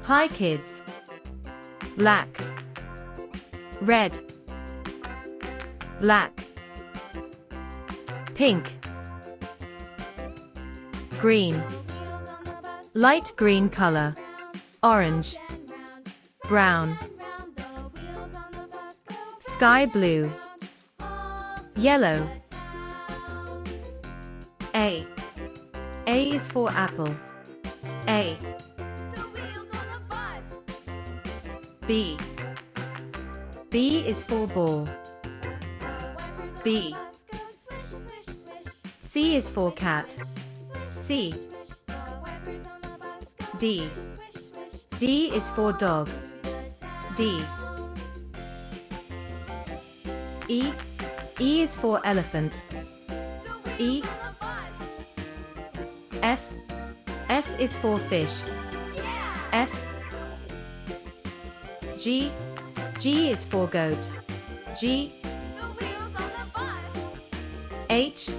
Hi kids. Black, red, black, pink, green, light green color, orange, brown, sky blue, yellow. A. A is for apple. A. B. B is for ball. B. C is for cat. C. D. D is for dog. D. E. E is for elephant. E. F. F is for fish. F. G. G is for goat. G. H.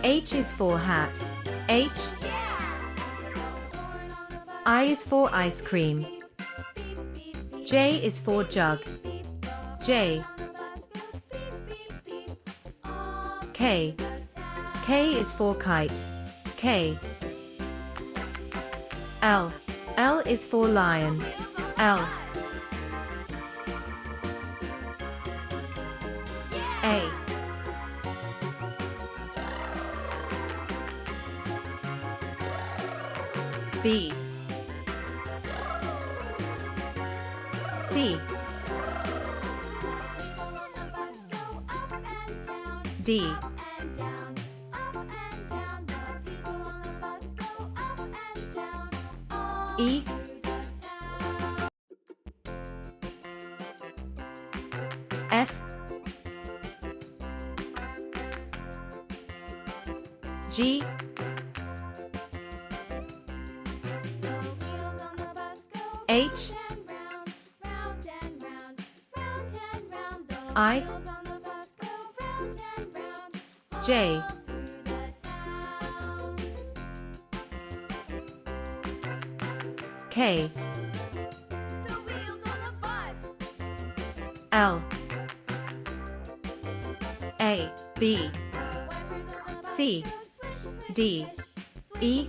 H is for hat. H. I is for ice cream. J is for jug. J. K. K is for kite. K. L. L is for lion. L. A. B. C. D. E. F. G. H. I. J. K. L. A. B. C. D. E.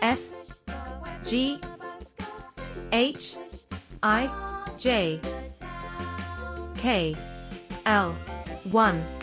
F. G. H. I. J. K. L. 1.